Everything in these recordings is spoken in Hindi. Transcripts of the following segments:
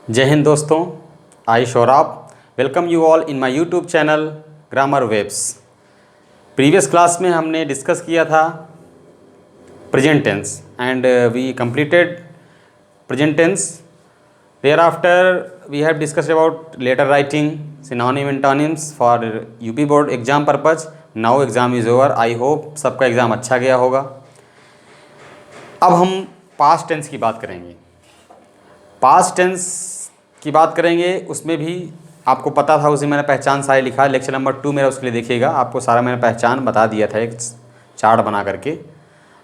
जय हिंद दोस्तों, I Saurabh welcome you all in my YouTube channel grammar webs. Previous class में हमने डिस्कस किया था present tense and we completed present tense. There after we have discussed about letter writing, synonym antonyms for UP board exam purpose. Now exam is over. I hope सबका एग्ज़ाम अच्छा गया होगा। अब हम पास्ट टेंस की बात करेंगे। पास्ट टेंस की बात करेंगे, उसमें भी आपको पता था, उसे मैंने पहचान सारे लिखा है। लेक्चर नंबर 2 मेरा उसके लिए देखिएगा, आपको सारा मैंने पहचान बता दिया था एक चार्ट बना करके,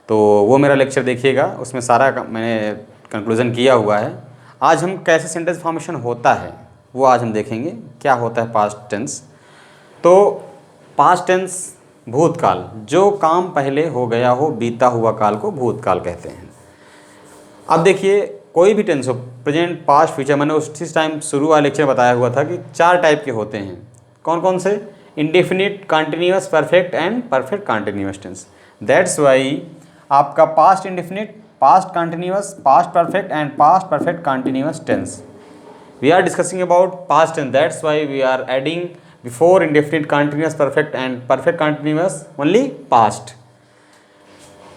तो वो मेरा लेक्चर देखिएगा, उसमें सारा मैंने कंक्लूज़न किया हुआ है। आज हम कैसे सेंटेंस फॉर्मेशन होता है वो आज हम देखेंगे, क्या होता है पास्ट टेंस। तो पास्ट टेंस भूतकाल, जो काम पहले हो गया हो, बीता हुआ काल को भूतकाल कहते हैं। अब देखिए, कोई भी टेंस हो, प्रेजेंट, पास्ट, फ्यूचर, मैंने उस टाइम शुरू वाले लेक्चर बताया हुआ था कि 4 टाइप के होते हैं। कौन कौन से? Indefinite, continuous, perfect and perfect continuous tense. That's why आपका past indefinite, past continuous, past perfect and past perfect continuous tense. We are discussing about past tense, that's why we are adding before indefinite, continuous, perfect and perfect continuous only past.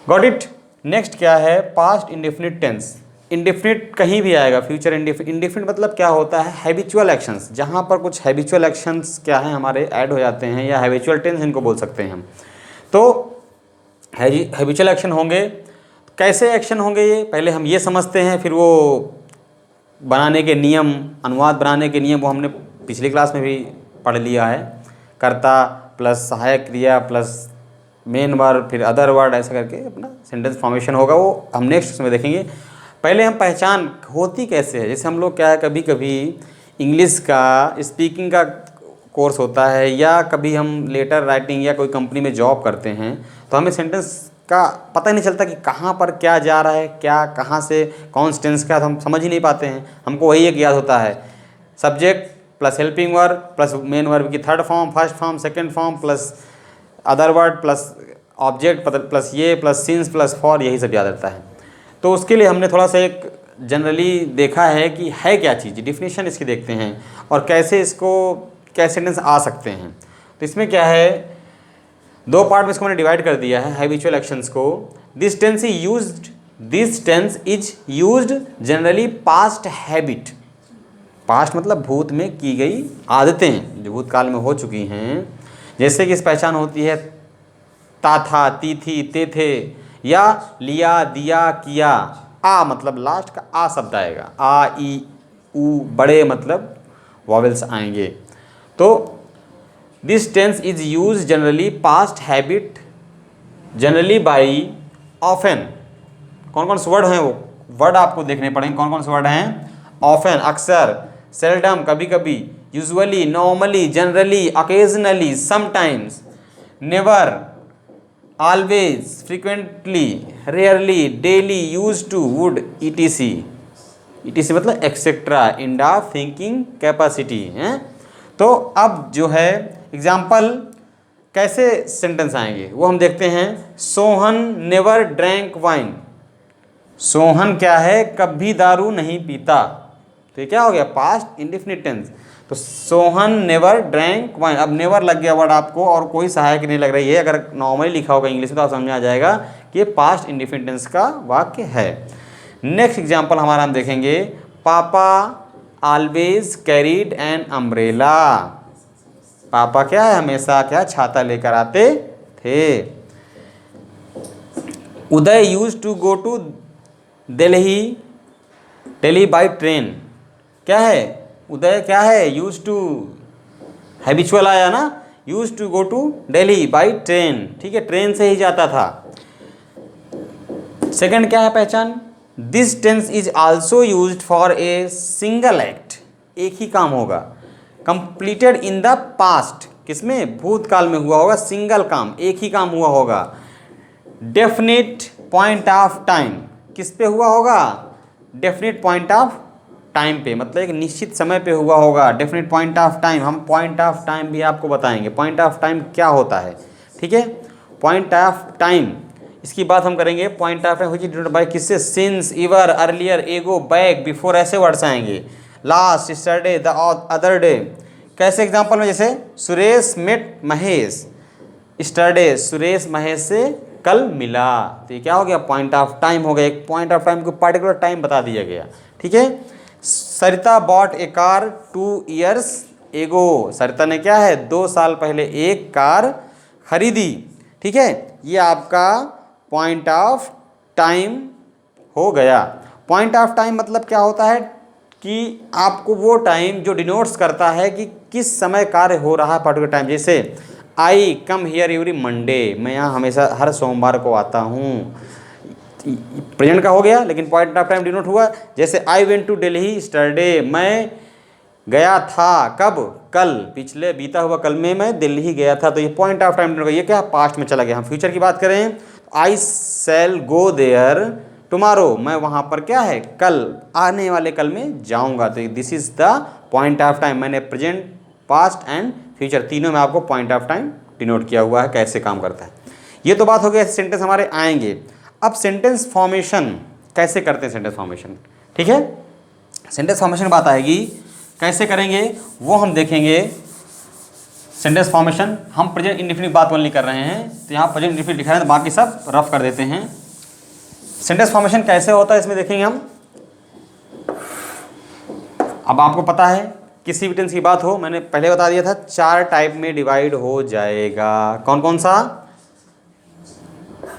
Got it? Next क्या है? Past indefinite tense. इंडेफिनिट कहीं भी आएगा, फ्यूचर इंडेफिनिट मतलब क्या होता है? हैबिचुअल एक्शंस, जहाँ पर कुछ हैबिचुअल एक्शंस क्या है हमारे ऐड हो जाते हैं, या हैबिचुअल टेंस इनको बोल सकते हैं हम। तो हैबिचुअल एक्शन होंगे। कैसे एक्शन होंगे ये पहले हम ये समझते हैं, फिर वो बनाने के नियम, अनुवाद बनाने के नियम, वो हमने पिछली क्लास में भी पढ़ लिया है। कर्ता प्लस सहायक क्रिया प्लस मेन वर्ब फिर अदर वर्ड, ऐसा करके अपना सेंटेंस फॉर्मेशन होगा, वो हम नेक्स्ट उसमें देखेंगे। पहले हम पहचान होती कैसे है। जैसे हम लोग क्या है, कभी कभी इंग्लिश का स्पीकिंग का कोर्स होता है, या कभी हम लेटर राइटिंग या कोई कंपनी में जॉब करते हैं, तो हमें सेंटेंस का पता ही नहीं चलता कि कहाँ पर क्या जा रहा है, क्या कहाँ से कौन टेंस का, तो हम समझ ही नहीं पाते हैं। हमको वही एक याद होता है, subject plus helping verb plus main verb की third form, first form, second form plus other word plus object plus ये प्लस सिंस प्लस फॉर, यही सब याद रहता है। तो उसके लिए हमने थोड़ा सा एक जनरली देखा है कि है क्या चीज़, डिफिनीशन इसकी देखते हैं और कैसे इसको कैसे सेंटेंस आ सकते हैं। तो इसमें क्या है, 2 पार्ट में इसको मैंने डिवाइड कर दिया है हैबिचुअल एक्शंस को। This tense is used generally past habit. Past मतलब भूत में की गई आदतें जो भूतकाल में हो चुकी हैं। जैसे कि इस पहचान होती है ता था, ती थी, ते थे, या लिया, दिया, किया। आ मतलब लास्ट का आ शब्द आएगा, आ, ई, ऊ, बड़े मतलब वॉवेल्स आएंगे। तो this tense is use generally past habit generally by often. कौन कौन से वर्ड हैं, वो वर्ड आपको देखने पड़ेंगे। कौन कौन से वर्ड हैं? ऑफन अक्सर, सेल्डम कभी कभी, usually, normally, generally, occasionally, sometimes, never, always, frequently, rarely, daily, used to, would, etc मतलब etcetera, end of thinking capacity है। तो अब जो है एग्जाम्पल कैसे सेंटेंस आएंगे वो हम देखते हैं। Sohan never drank wine. Sohan क्या है? कभी दारू नहीं पीता। तो ये क्या हो गया? Past indefinite tense. तो सोहन नेवर ड्रैंक वाइन, अब नेवर लग गया वर्ड आपको और कोई सहायक नहीं लग रही है। अगर नॉर्मली लिखा होगा इंग्लिश में तो आप समझ में आ जाएगा कि ये पास्ट इंडेफिनिट टेंस का वाक्य है। नेक्स्ट एग्जांपल हमारा हम देखेंगे, पापा ऑलवेज कैरीड एन अम्ब्रेला। पापा क्या है? हमेशा क्या? छाता लेकर आते थे। Uday use to go to Delhi by train. क्या है? उदय क्या है? यूज टू, हैबिचुअल आया ना, use to go to Delhi by train. ठीक है, ट्रेन से ही जाता था। सेकंड क्या है पहचान? This tense is also used for a single act. एक ही काम होगा, कंप्लीटेड इन द पास्ट। किसमें? भूतकाल में हुआ होगा, सिंगल काम, एक ही काम हुआ होगा। डेफिनिट पॉइंट ऑफ टाइम, किस पे हुआ होगा? डेफिनिट पॉइंट ऑफ टाइम पे, मतलब एक निश्चित समय पे हुआ होगा। डेफिनेट पॉइंट ऑफ टाइम, हम पॉइंट ऑफ टाइम भी आपको बताएंगे, पॉइंट ऑफ टाइम क्या होता है। ठीक है, पॉइंट ऑफ टाइम, इसकी बात हम करेंगे। पॉइंट ऑफ टाइम बाय किससे? सिंस, इवर, अर्लियर, एगो, बैक, बिफोर, ऐसे वर्ड्स आएंगे। Last, yesterday, the other day. कैसे एग्जाम्पल में, जैसे सुरेश मेट महेश, यस्टरडे सुरेश महेश से कल मिला, तो ये क्या हो गया, पॉइंट ऑफ टाइम हो गया। एक पॉइंट ऑफ टाइम को पार्टिकुलर टाइम बता दिया गया, ठीक है। सरिता बॉट ए कार 2 years एगो, सरिता ने क्या है 2 साल पहले एक कार खरीदी, ठीक है। ये आपका पॉइंट ऑफ टाइम हो गया। पॉइंट ऑफ टाइम मतलब क्या होता है कि आपको वो टाइम जो डिनोट्स करता है कि किस समय कार्य हो रहा है पर्टिकुलर टाइम। जैसे आई कम हियर एवरी मंडे, मैं यहाँ हमेशा हर सोमवार को आता हूँ, प्रेजेंट का हो गया, लेकिन पॉइंट ऑफ टाइम डिनोट हुआ। जैसे I went to Delhi yesterday, मैं गया था कब, कल, पिछले बीता हुआ कल में मैं दिल्ली गया था, तो ये पॉइंट ऑफ टाइम, ये क्या पास्ट में चला गया। हम फ्यूचर की बात करें, आई शैल गो देयर टुमारो, मैं वहाँ पर क्या है कल, आने वाले कल में जाऊँगा। तो this is the point of time. मैंने प्रेजेंट, पास्ट एंड फ्यूचर तीनों में आपको पॉइंट ऑफ टाइम डिनोट किया हुआ है, कैसे काम करता है। ये तो बात हो गई, सेंटेंस हमारे आएंगे। अब सेंटेंस फॉर्मेशन कैसे करते हैं, सेंटेंस फॉर्मेशन, ठीक है। सेंटेंस फॉर्मेशन बात आएगी, कैसे करेंगे वो हम देखेंगे। सेंटेंस फॉर्मेशन हम प्रेजेंट इंडेफिनिट बात ओनली कर रहे हैं, तो यहाँ प्रेजेंट इंडेफिनिट लिखा है, तो बाकी सब रफ कर देते हैं। सेंटेंस फॉर्मेशन कैसे होता है इसमें देखेंगे हम। अब आपको पता है किसी भी टेंस की बात हो, मैंने पहले बता दिया था 4 टाइप में डिवाइड हो जाएगा। कौन कौन सा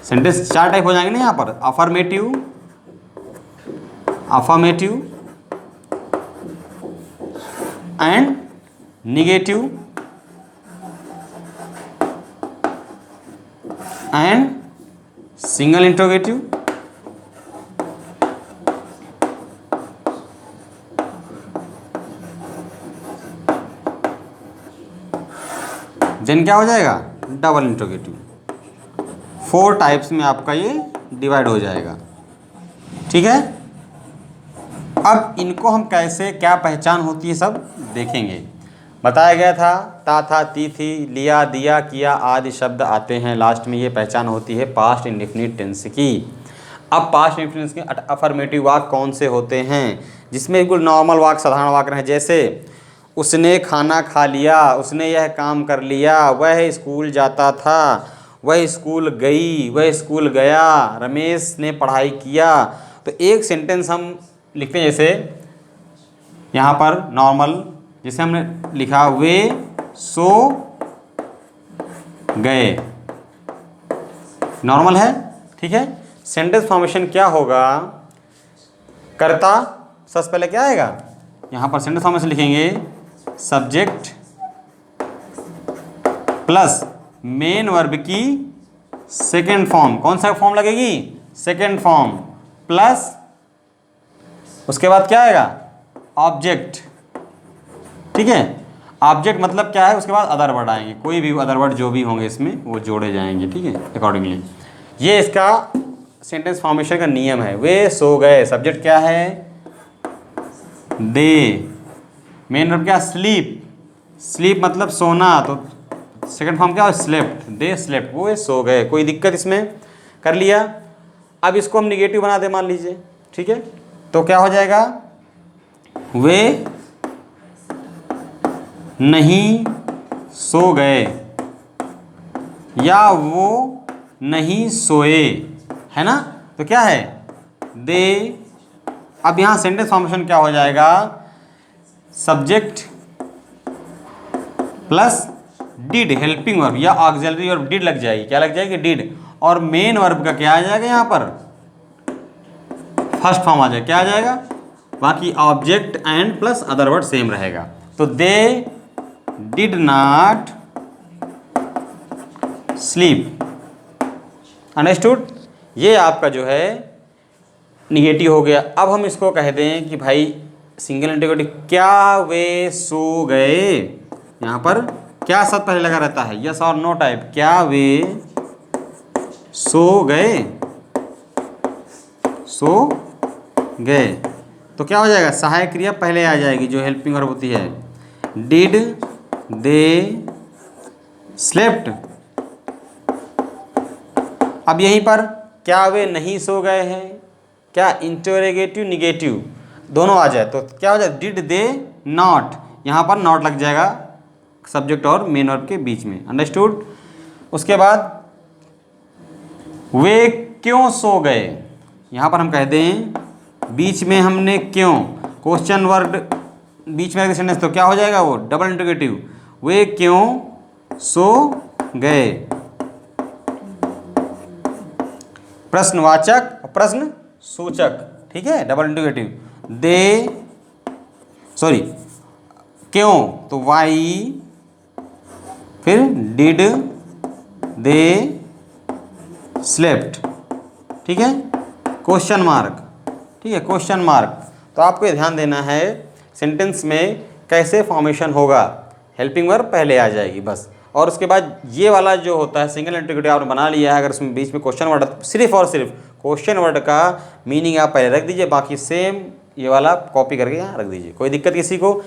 सेंटेंस 4 टाइप हो जाएंगे ना यहाँ पर, affirmative, affirmative and negative and single interrogative then क्या हो जाएगा, डबल इंट्रोगेटिव। 4 टाइप्स में आपका ये डिवाइड हो जाएगा, ठीक है। अब इनको हम कैसे, क्या पहचान होती है सब देखेंगे। बताया गया था था, ती थी, लिया, दिया, किया आदि शब्द आते हैं लास्ट में, ये पहचान होती है पास्ट इंडेफिनिट टेंस की। अब पास्ट इंडेफिनिट के अफर्मेटिव वाक्य कौन से होते हैं, जिसमें बिल्कुल नॉर्मल वाक्य, साधारण वाक्य रहे, जैसे उसने खाना खा लिया, उसने यह काम कर लिया, वह स्कूल जाता था, वह स्कूल गई, वह स्कूल गया, रमेश ने पढ़ाई किया। तो एक सेंटेंस हम लिखते हैं, जैसे यहाँ पर नॉर्मल, जैसे हमने लिखा वे सो गए, नॉर्मल है, ठीक है। सेंटेंस फॉर्मेशन क्या होगा, कर्ता सबसे पहले क्या आएगा, यहाँ पर सेंटेंस फॉर्मेशन लिखेंगे सब्जेक्ट प्लस मेन वर्ब की सेकेंड फॉर्म। कौन सा फॉर्म लगेगी, सेकेंड फॉर्म, प्लस उसके बाद क्या आएगा, ऑब्जेक्ट, ठीक है। ऑब्जेक्ट मतलब क्या है, उसके बाद अदर वर्ड आएंगे, कोई भी अदर वर्ड जो भी होंगे इसमें वो जोड़े जाएंगे, ठीक है, अकॉर्डिंगली। ये इसका सेंटेंस फॉर्मेशन का नियम है। वे सो गए, सब्जेक्ट क्या है, दे, मेन वर्ब क्या, स्लीप, स्लीप मतलब सोना, तो सेकंड फॉर्म क्या है, स्लेप्ट, दे स्लेप्ट, वो सो गए। कोई दिक्कत इसमें, कर लिया। अब इसको हम निगेटिव बना दे मान लीजिए, ठीक है, तो क्या हो जाएगा, वे नहीं सो गए या वो नहीं सोए, है ना, तो क्या है, दे। अब यहाँ सेंटेंस फॉर्मेशन क्या हो जाएगा, subject plus did, helping verb या ऑक्सिलरी वर्ब डिड लग जाएगी, क्या लग जाएगी, डिड, और मेन वर्ब का क्या आ जाएगा, यहाँ पर फर्स्ट फॉर्म आ जाएगा, क्या आ जाएगा, बाकी object and plus other word same रहेगा। तो they did not sleep, understood. ये आपका जो है निगेटिव हो गया। अब हम इसको कह दें कि भाई सिंगल इंट्रोगेटिव, क्या वे सो गए, यहाँ पर क्या शब्द पहले लगा रहता है, यस और नो टाइप, क्या वे सो गए, सो गए, तो क्या हो जाएगा, सहायक क्रिया पहले आ जाएगी जो हेल्पिंग वर्ब होती है, डिड दे स्लेप्ट। अब यहीं पर क्या वे नहीं सो गए हैं, क्या इंटरोगेटिव निगेटिव, दोनों आ जाए तो क्या हो जाए, डिड दे नॉट, यहाँ पर नॉट लग जाएगा सब्जेक्ट और मेन वर्ब के बीच में, अंडरस्टूड। उसके बाद वे क्यों सो गए, यहाँ पर हम कह दें बीच में हमने क्यों क्वेश्चन वर्ड बीच में सेंटेंस, तो क्या हो जाएगा वो डबल इंटरोगेटिव, वे क्यों सो गए, प्रश्नवाचक और प्रश्न सूचक, ठीक है, डबल इंटरोगेटिव। दे सॉरी क्यों तो वाई, फिर डिड दे स्लेप्ट, ठीक है, क्वेश्चन मार्क, ठीक है, क्वेश्चन मार्क। तो आपको ये ध्यान देना है सेंटेंस में कैसे फॉर्मेशन होगा, हेल्पिंग वर्ब पहले आ जाएगी बस, और उसके बाद ये वाला जो होता है सिंगल इंटरोगेटिव आपने बना लिया है, अगर उसमें बीच में क्वेश्चन वर्ड सिर्फ और सिर्फ क्वेश्चन वर्ड का मीनिंग आप पहले रख दीजिए, बाकी सेम ये वाला कॉपी करके यहाँ रख दीजिए, कोई दिक्कत किसी को।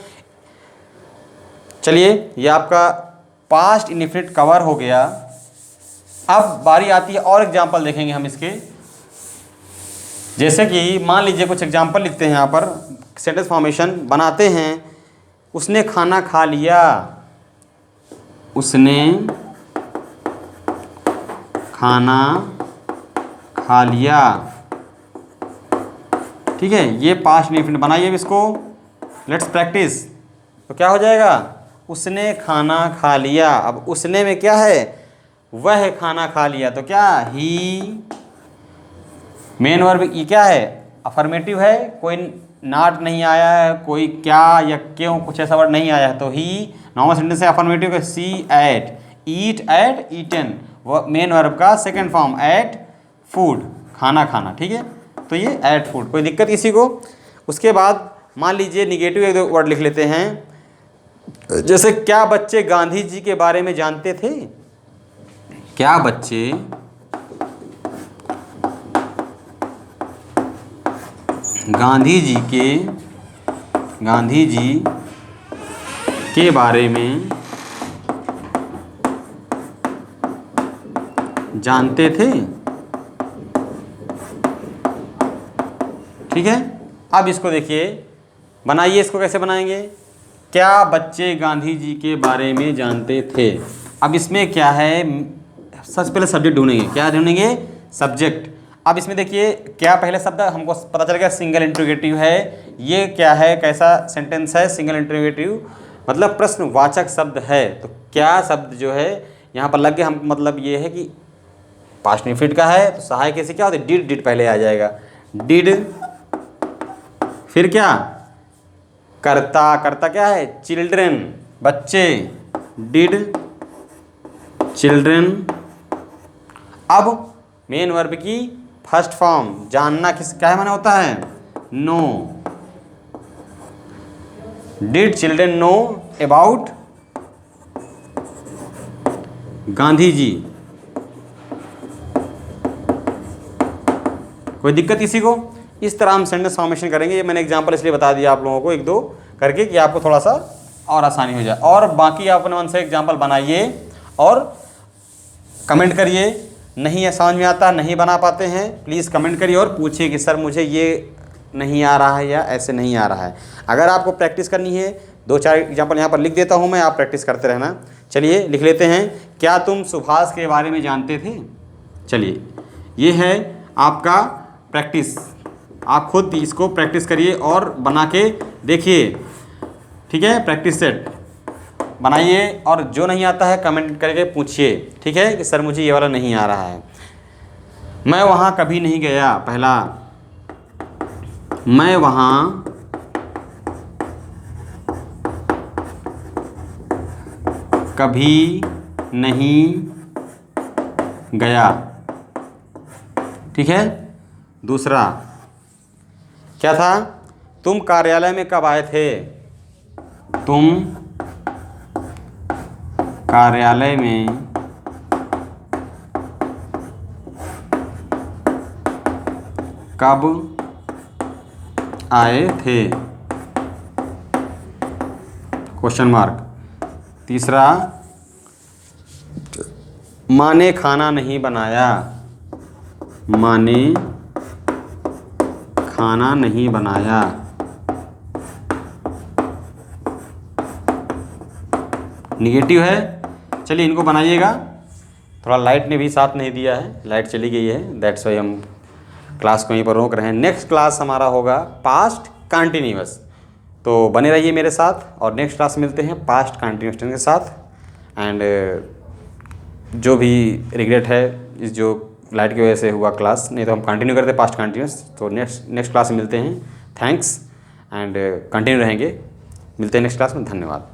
चलिए ये आपका पास्ट इंडेफिनिट कवर हो गया। अब बारी आती है और एग्जाम्पल देखेंगे हम इसके, जैसे कि मान लीजिए कुछ एग्जाम्पल लिखते हैं यहाँ पर, सेंटेंस फॉर्मेशन बनाते हैं। उसने खाना खा लिया, उसने खाना खा लिया, ठीक है, ये पास्ट इंडेफिनिट बनाइए इसको, लेट्स प्रैक्टिस। तो क्या हो जाएगा, उसने खाना खा लिया। अब उसने में क्या है, वह खाना खा लिया, तो क्या ही, मेन वर्ब ये क्या है, अफर्मेटिव है, कोई नॉट नहीं आया है, कोई क्या या क्यों कुछ ऐसा वर्ड नहीं आया है, तो ही नॉर्मल सेंटेंस है, अफर्मेटिव है, सी एट, ईट एट, ईटन, मेन वर्ब का सेकंड फॉर्म एट फूड, खाना खाना, ठीक है, तो ये एट फूड, कोई दिक्कत किसी को। उसके बाद मान लीजिए निगेटिव एक दो वर्ड लिख लेते हैं, जैसे क्या बच्चे गांधी जी के बारे में जानते थे, क्या बच्चे गांधी जी के बारे में जानते थे, ठीक है। अब इसको देखिए, बनाइए, इसको कैसे बनाएंगे, क्या बच्चे गांधी जी के बारे में जानते थे। अब इसमें क्या है, सबसे पहले सब्जेक्ट ढूंढेंगे, क्या ढूंढेंगे, सब्जेक्ट। अब इसमें देखिए क्या पहले शब्द हमको पता चल गया, सिंगल इंटरोगेटिव है, ये क्या है, कैसा सेंटेंस है, सिंगल इंटरोगेटिव मतलब प्रश्नवाचक शब्द है, तो क्या शब्द जो है यहाँ पर लग गया, हम मतलब ये है कि पास्ट इंडेफिनिट का है, तो सहायक कैसे क्या होता है, डिड पहले आ जाएगा, डिड, फिर क्या, करता क्या है, चिल्ड्रन, बच्चे, डिड चिल्ड्रन। अब मेन वर्ब की फर्स्ट फॉर्म, जानना किस क्या है माना होता है, know, did children know about Gandhi ji, कोई दिक्कत किसी को। इस तरह हम सेंटेंस फॉर्मेशन करेंगे, ये मैंने एग्जांपल इसलिए बता दिया आप लोगों को एक दो करके कि आपको थोड़ा सा और आसानी हो जाए, और बाकी आप अपने मन से एग्जांपल बनाइए और कमेंट करिए। नहीं है समझ में आता, नहीं बना पाते हैं, प्लीज़ कमेंट करिए और पूछिए कि सर मुझे ये नहीं आ रहा है या ऐसे नहीं आ रहा है। अगर आपको प्रैक्टिस करनी है, दो चार एग्जांपल यहाँ पर लिख देता हूँ मैं, आप प्रैक्टिस करते रहना। चलिए लिख लेते हैं, क्या तुम सुभाष के बारे में जानते थे। चलिए ये है आपका प्रैक्टिस, आप खुद इसको प्रैक्टिस करिए और बना के देखिए, ठीक है, प्रैक्टिस सेट बनाइए, और जो नहीं आता है कमेंट करके पूछिए, ठीक है, कि सर मुझे ये वाला नहीं आ रहा है। मैं वहाँ कभी नहीं गया, पहला, मैं वहाँ कभी नहीं गया, ठीक है। दूसरा क्या था, तुम कार्यालय में कब आए थे, तुम कार्यालय में कब आए थे, क्वेश्चन मार्क। तीसरा, माँ ने खाना नहीं बनाया, माँ ने खाना नहीं बनाया, निगेटिव है। चलिए इनको बनाइएगा। थोड़ा लाइट ने भी साथ नहीं दिया है, लाइट चली गई है, दैट्स वाई हम क्लास को यहीं पर रोक रहे हैं। नेक्स्ट क्लास हमारा होगा पास्ट कंटिन्यूअस, तो बने रहिए मेरे साथ और नेक्स्ट क्लास मिलते हैं पास्ट कंटिन्यूअस टेंस के साथ। एंड जो भी रिग्रेट है इस जो लाइट की वजह से हुआ क्लास, नहीं तो हम कंटिन्यू करते पास्ट कंटिन्यूअस। तो नेक्स्ट क्लास में मिलते हैं। थैंक्स एंड कंटिन्यू रहेंगे। मिलते हैं नेक्स्ट क्लास में। धन्यवाद।